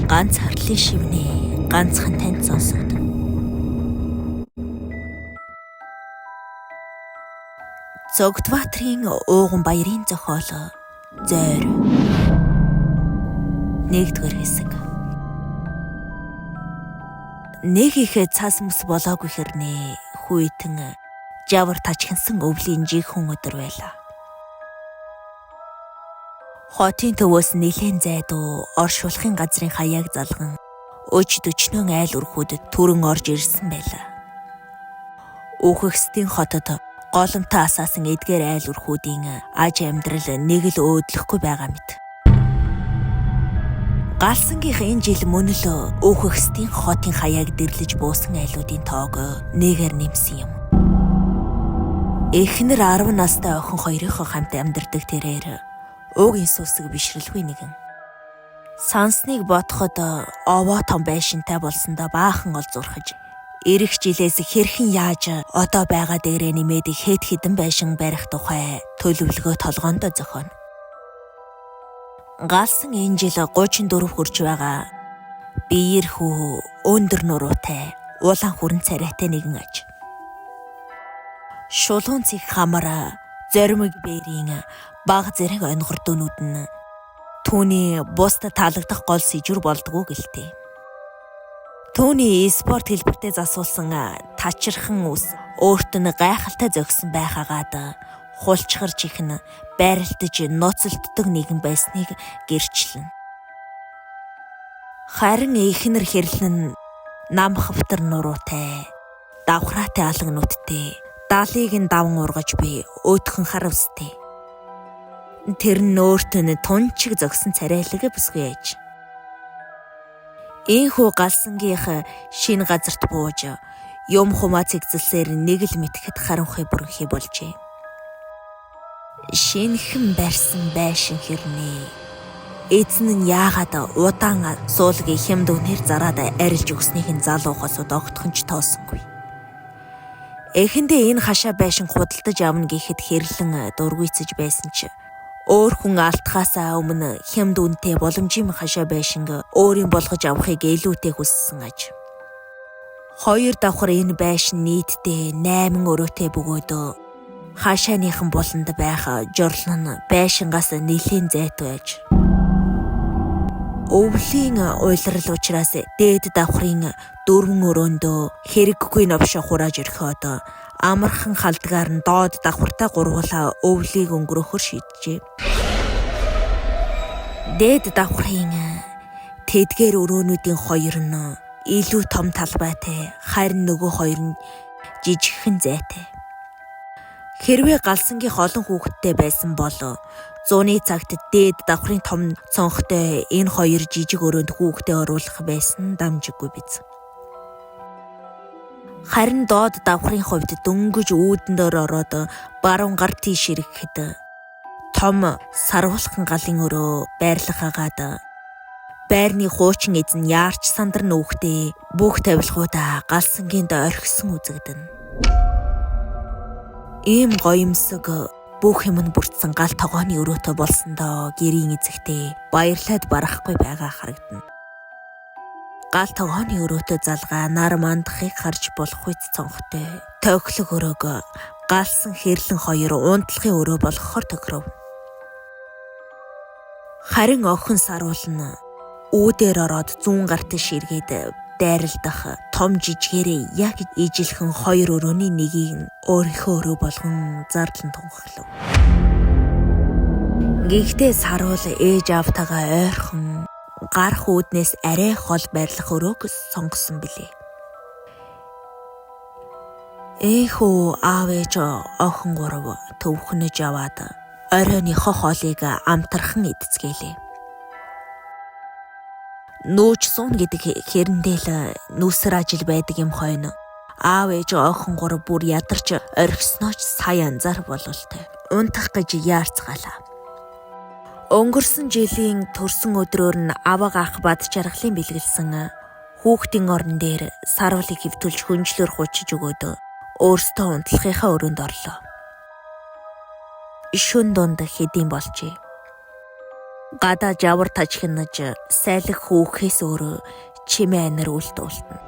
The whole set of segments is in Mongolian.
ганц харлын шивнээ ганцхан танд сонсогдов. Зогдбаатрын ууган баярын зохиолоо зойр. 1-р хэсэг. Нэг их цас мэс болоогүй хэрнээ хүйтэн жавар тачхинсан өвлийн жигхэн өдөр байлаа. Хотын төвөөс нэлээд зайдуу оршуулахын газрын хаяаг залган өчд өчнөн айл өрхүүдэд түрэн орж ирсэн байлаа. Үхэгсдийн хотод голомтой асаасан эдгээр айл өрхүүдийн аж амьдрал нэг л өөдлөхгүй байгаа мэт. Галсангийнх энэ жил мөн л үхэгсдийн хотын хаяаг дэрлэж буусан айлуудын тоог нэгээр нэмсэн юм. Эхнэр 10 настай охин хоёрынхоо хамт амьдардаг тэрээр уугийн сүсэг бишрэлгүй нэгэн. Сансныг бодоход овоо том байшинтай болсондоо баахан ол зурхаж, ирэх жилээс хэрхэн яаж одоо байгаа дээрээ нэмээд хэд хэдэн байшин барих тухай төлөвлөгөө толгоондоо зохионо. Галсан энэ жил 34 хүрч байгаа биеэр хүү өндөр нуруутай улаан хүрэн царайтай нэгэн аж. Шулуун цэг хамар зоримог бэрийн баг зэрэг онгор дөнүүд нь түүний буст таалагдах гол сэжүр болдгоо гэлтэй. Түүний спорт хэлбэртээ засуулсан тачирхан ус өөрт нь гайхалтай зөгсөн байхаагаад хулчгарч ихэн байралтаж ноцолддог нэгэн байсныг гэрчлэн. Харин эхнэр хэрлэн нам хавтар нуруутай, давхраатай алгнуудтай, даалыг нь даван ургаж би өдхөн харавстай. Тэр нь өөрт нь тунчиг зогсон царайлаг бүсгүй ээж. Ийхүү галсангийнх шинэ газарт бууж юм хумаа цэгцэлсээр нэг л мэтгэхэд харанхуй бүрэнхий болжээ. Шинхэн барьсан байшин хэрнээ эзэн нь яагаад удаан суулгийн хямд үнээр зараад арилж өгснийг нь залуухаас огтхон ч тоосонгүй. Эхэндээ энэ хашаа байшин худалдаж авна гэхэд хэрлэн дургүйцэж байсан ч өөр хүн алтхаасаа өмнө хямд үнэтэй боломжийн хашаа байшинг өөрийн болгож авахыг илүүтэй хүссэн аж. 2 давхар энэ байшин нийтдээ 8 өрөөтэй бөгөөдөө хашааныхан буланд байх жорлон нь байшингаас нэлийн зайтай аж. Өвлийн уйлрал учраас дээд давхрын 4 өрөөндөө хэрэггүй новшо хурааж өрхөөд амархан халдгаар нь доод давхартай гурвуулаа өвлийг өнгөрөхөр шийджээ. Дээд давхрын тэдгээр өрөөнүүдийн 2 нь илүү том талбайтай, харин нөгөө 2 нь жижигхэн зайтай. Хэрвээ галсангийнх олон хүүхэдтэй байсан бол зууны цагт дээд давхрын том цонхтой энэ 2 жижиг өрөөнд хүүхдээ оруулах байсан дамжиггүй биз. Харин доод давхрын хувьд дөнгөж үүднээр ороод баруун гар тийш ирэхэд том сарвуулхан галын өрөө байрлахаагаад байрны хуучин эзэн яарч сандар нүүхтэй бүх тавилгуудаа галсангийн орхисон үзэгдэнэ. Ийм гоёмсог бүх юм нь бүрдсэн гал тогооны өрөөтэй болсондоо гэрийн эзэгтэй баярлаад барахгүй байгаа харагдана. Гал тогооны өрөөтэй залгаа нар мандахыг харж болох үс цонхтой тохилог өрөөг галсан хэрлэн 2 унтлахын өрөө болгохоор тохиров. Харин охин саруулна үүдээр ороод зүүн гарт ширгээд дайралдах том жижигээрээ яг ижилхэн 2 өрөөний нэгийг өөрийнхөө өрөө болгон зардлан тунхаглав. Гэхдээ саруул ээж аавтайгаа ойрхон гарах үүднээс арай хол байрлах өрөөг сонгосон билээ. Эхүү аав ээж охин 3 төвхнөж аваад оройныхоо хоолыг амтархан идцгээлээ. Нүүч суун гэдэг хэрэндээ л нүсэр ажил байдаг юм хойно. Аав ээж охин 3 бүр ядарч орхиснооч сая анзаар бололтой. Унтах гэж яарцгаалаа. Өнгөрсөн жилийн төрсөн өдрөөр нь аваг ах бад жаргалын бэлгэлсэн хүүхдийн орон дээр саруулыг хөвтүүлж хүнжлөр хуучиж өгөөд өөртөө унтлахынхаа өрөөнд орлоо. Шүн дунд хэдийн болжээ. Гадаа жавар тажхинаж сайлах хүүхээс өөрөө чимээ анир үлдүүлтэн.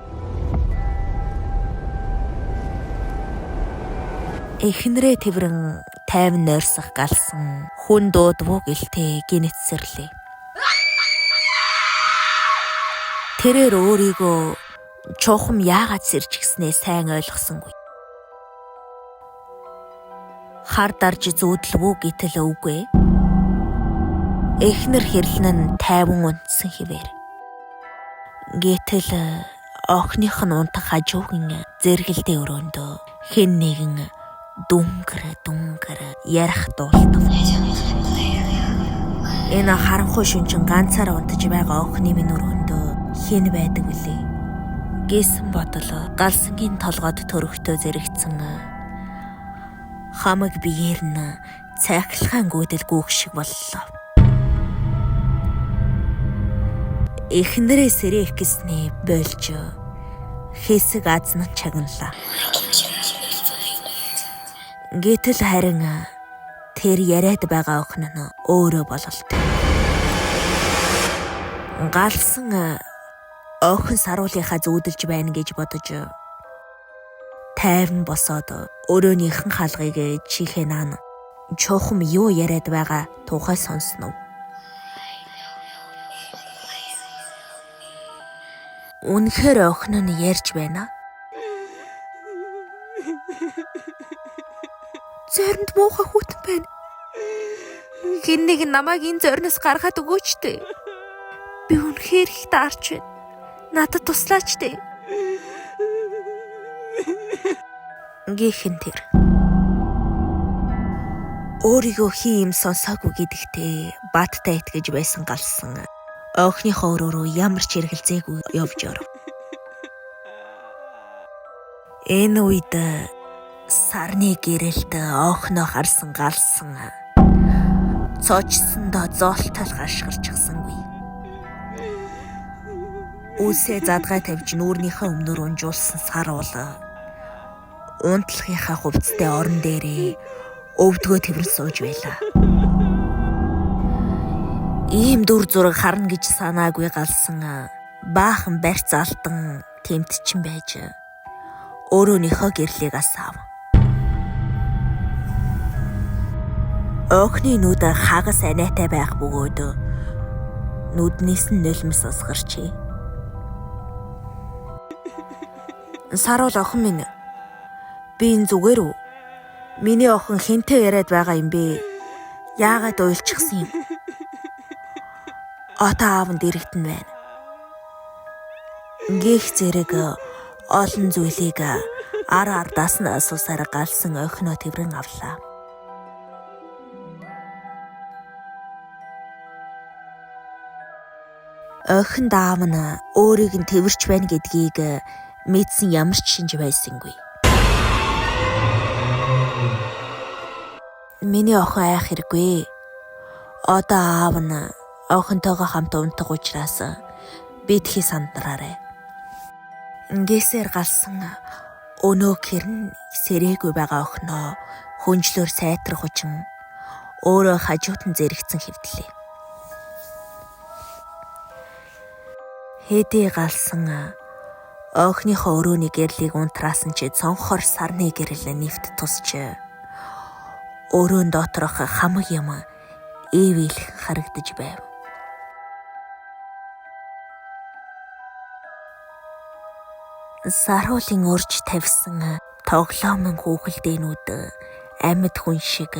Эхнэрээ тэврэн тайван нойрсох галсан хүн дуудвуу гэлтэй гинэтсэрлээ. Тэрээр өөрийгөө чухам яагаад сэржигснээ сайн ойлгосонгүй. Хар дарж зүүдлвүү гэтэл үгүй. Эхнэр хэрлэн нь тайван унтсан хിവэр. Гэтэл охиных нь унтах хажуугин зэргэлдээ өрөөндөө хэн нэгэн дүнгэр ярих дуултав. Энэ харанхуй шүнчин ганцаараа унтаж байгаа охины минь өрөөндөө хэн байдаг вүлээ? Гэсэн бодол галсангийн толгойд төрөхтөө зэрэгцэн хамаг биеэр нь цайхлахаан гүйдэл гүүх шиг боллоо. Эхнэрээ сэрэх гэснээ болж хэсэг азн чагналаа. Гэтэл харин тэр яриад байгаа охин нь өөрөө бололтой. Галсан охин саруулынхаа зүүдэлж байна гэж бодож тайван босоод өрөөнийхэн хаалгыг чихээ наан чухам юу яриад байгаа тухай сонснов. Үнэхээр охин нь ярьж байна. Зоринд муухай хүүтэн байна. Хэн нэг намайг энэ зориноос гаргаад өгөөч дээ. Би үнэхээр их даарч байна. Надад туслаач дээ. Гихэн тэр. Өөрийгөө хин юм сонсоогүй гэдэгтээ баттай итгэж байсан галсан. Охиныхоо өрөөрөө ямар ч эргэлзээгүй явж оров. Энэ үед сарны гэрэлд охиноо харсан галсан цоочсондоо зоолтол гашгирчихсангүй. Үсээ задгай тавьж нүүрнийхээ өмнөр унжуулсан сар бол унтлахынхаа хувцастай орон дээрээ өвдгөө тэврэн сууж байлаа. Ийм дүр зураг харна гэж санаагүй галсан баахан барьц алдан тэмтчин байж өөрөөнийхөө гэрлийг асаав. Охины нүд хагас анаатай байх бөгөөд нүднээс нь нулимс усгарчээ. Саруул охин минь, би энэ зүгээр үү? Миний охин хэнтэй яриад байгаа юм бэ? Яагаад уйлчихсан юм? Отоо аавд ирэгдэн байна. Гэх зэрэг олон зүйлийг ардаас нь асуусаар галсан охиноо тэврэн авлаа. Охин даав нь өөрийг нь тэвэрч байна гэдгийг мэдсэн ямар ч шинж байсангүй. Миний охин айх хэрэггүй. Одоо аав нь охинтойгоо хамт унтах учраас бидхий сандраарай. Ингээсээр галсан өнөө хэрн сэрээгүй байгаа охиноо хүнжлөөр сайтрах хүчин өөрөө хажуутан зэрэгцэн хэвдлээ. Хэдий галсан охиныхоо өрөөний гэрлийг унтраасан чи цонхоор сарны гэрэл нэвт тусч өрөөн доторх хамаг юм ивэлх харагдаж байв. Саруулын урж тавьсан тоглоомын хүүхэлдээнүүд амьд хүн шиг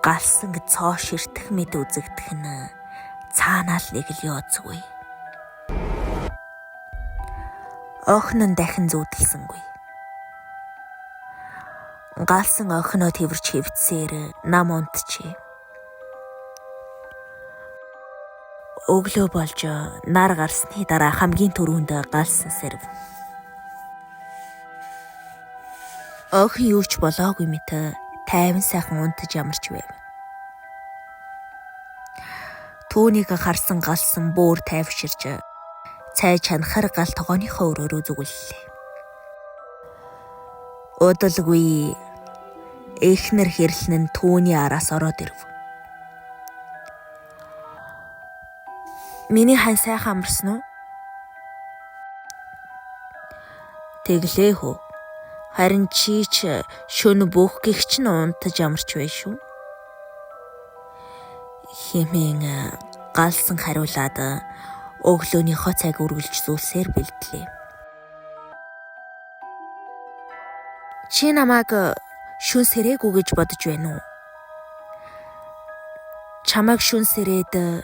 галсан цоо ширтэх мэд үзэгдэх нь цаанаал нэг л ёоцгүй. Охин нь дахин зүудэлсэнгүй. Галсан охиноо тэвэрч хөвцсээр нам унтчээ. Өглөө болж нар гарсны дараа хамгийн түрүүнд галсан сэрв. Охин юу ч болоогүй мэт тайван сайхан унтаж ямарч байв. Түүнийг харсан галсан бөөр тайвширч цай чанахар гал тогооныхоо өрөөрөө зүгэллээ. Удалгүй эхнэр хэрлэн нь түүний араас ороод ирв. Миний хань сайхан амарсан уу? Тэглээ хөө. Харин чи ч шөнө бүх гихч нь унтаж амарч бай шүү. Хэмээн галсан хариулаад өглөөнийхөө цаг үргэлж зүйлсээр бэлдлээ. Чи намайг шүн сэрээгүй гэж бодож байна уу? Чамайг шүн сэрээд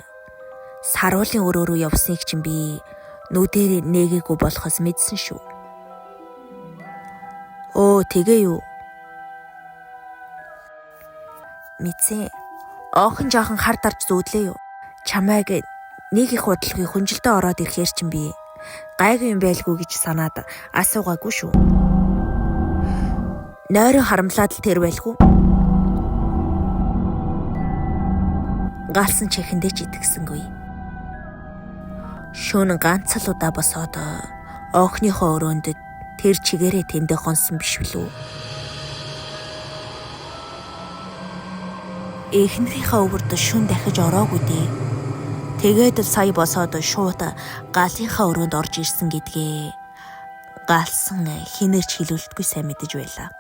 саруулын өрөө рүү явсныг чинь би нүдээр нээгээгүй болохоос мэдсэн шүү. Оо тэгээ юу? Мэдсэн. Оохон жоохон хар дарж зүүдлээ юу? Чамайг нэг их удалгүй хүнжилдээ ороод ирэхээр чинь би гайгүй юм байлгүй гэж санаад асуугаагүй шүү. Нойрон харамлаад л тэр байлгүй. Галсан чихэндээ ч итгэсэнгүй. Шөнө ганц л удаа босоод оохныхоо өрөөнд тэр чигээрээ тэндээ хонсон биш билүү? Эхнэрийнхээ өвөрд шүн дахиж ороогүй дээ. Тэгээд л сая босоод шууд галынхаа өрөөнд орж ирсэн гэдгээ галсан хинэрч хэлүүлдэггүй сайн мэдэж байлаа.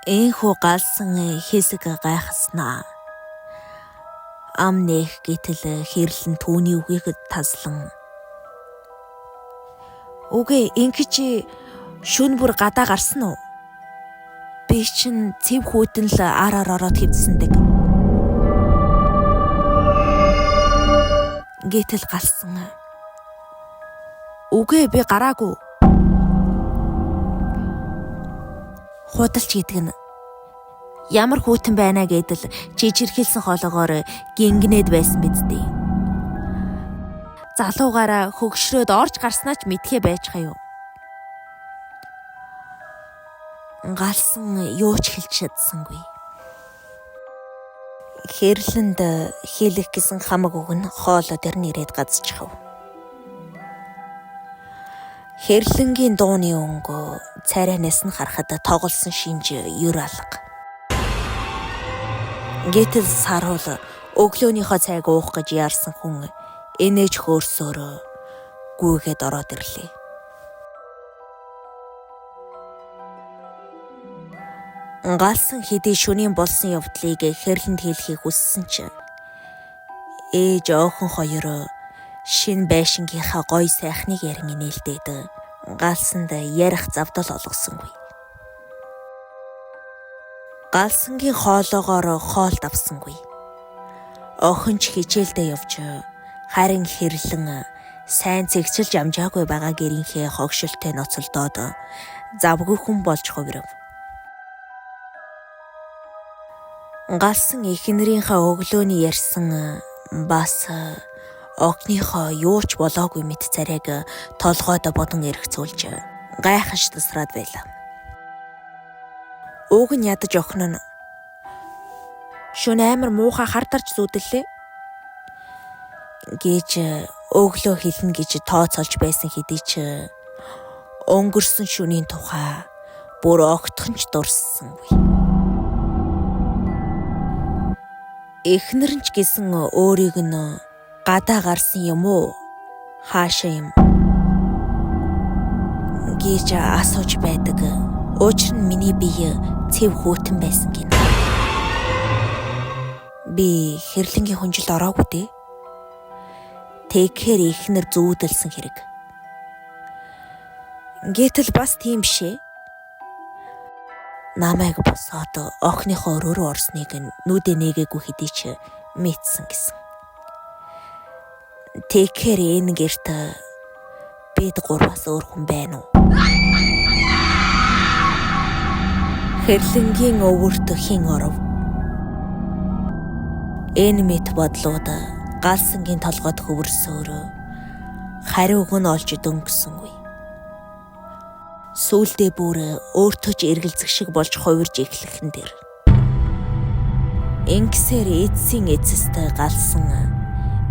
Энхүү галсан хэсэг гайхаснаа. Ам нэх гэтэл хэрлэн түүний үгийг таслан. Үгүй ингэж шүн бүр гадаа гарсан уу? Би чинь цэв хүүтэн л араар ороод хэвдсэндэг. Гэтэл галсан. Үгүй би гараагүй. Худалч гэдэг нь ямар хүүтэн байна гэдэл жижирхэлсэн хоолоогоор гингнээд байсан биз дээ. Залуугаараа хөгшрөөд орж гарснаа ч мэдхээ байж хаа юу. Галсан юу ч хэлж чадсангүй. Хэрлэнд хийлэх гэсэн хамаг үг нь хоолоо дээр нэрээд газчихав. Хэрлэнгийн дууны өнгө царайнаас нь харахад тоглосон шинж ер алга. Гэтэл саруул өглөөнийхөө цайг уух гэж яарсан хүн энэж хөөрсөөрөө гүйгээд ороод ирлээ. Галсан хэдий шөнийн болсон явдлыг хэрлэнд хэлхийг хүссэн ч ээж оохон хоёр шин байшингийнхаа гоё сайхныг ярин нээлтээд галсанд ярих завдал олгосонгүй. Галсангийн хоолоогоор хоол давсангүй. Охинч хичээлдээ явж харин хэрлэн сайн цэгцэлж амжаагүй байгаа гэрийнхээ хогшилтой ноцолдоод завгүй хүн болж хувирав. Галсан эхнэрийнхээ өглөөний ярьсан бас огныхоо юу ч болоогүй мэт царайг толгойд бодон эргцүүлж гайхаж тасраад байлаа. Уг нь ядаж охин нь шөнө амар муухай хардарч зүудлээ гэж өглөө хэлнэ гэж тооцоолж байсан хэдий ч өнгөрсөн шөнийн тухай бүр огтхон ч дурссангүй. Эхнэр нь ч гэсэн өөрийг нь гадаа гарсан юм уу? Хаашаа юм? Гэж асууж байдаг. Учир нь миний бие цэв хүүтэн байсан гинэ. Би хэрлэнгийн хүнжилд ороогүй дээ. Тэгэхээр эхнэр зүүдэлсэн хэрэг. Гэтэл бас тийм бишээ. Намайг босоод охиныхоо өрөө рүү орсныг нүдэ нээгээгүй хэдий ч мэдсэн гэсэн. Тэгэхээр энэ гэрт бид гурваас өөр хүн байна уу? Хэрлэнгийн өвөрт хин оров. Энэ мэт бодлууд галсангийн толгойд хөвөрсөөрөө хариуг нь олж дөнгөсөнгүй. Сүүлдээ бүр өөртөө ч эргэлзэх шиг болж хувирж эхлэхэн дээр. Ингэсээр эцсийн эцэстэй галсан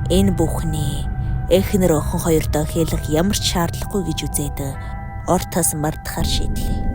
энэ бүхний эхнэр охин хоёрдоо хэлэх ямар ч шаардлагагүй гэж үзээд ортоос мардахаар шийдлээ.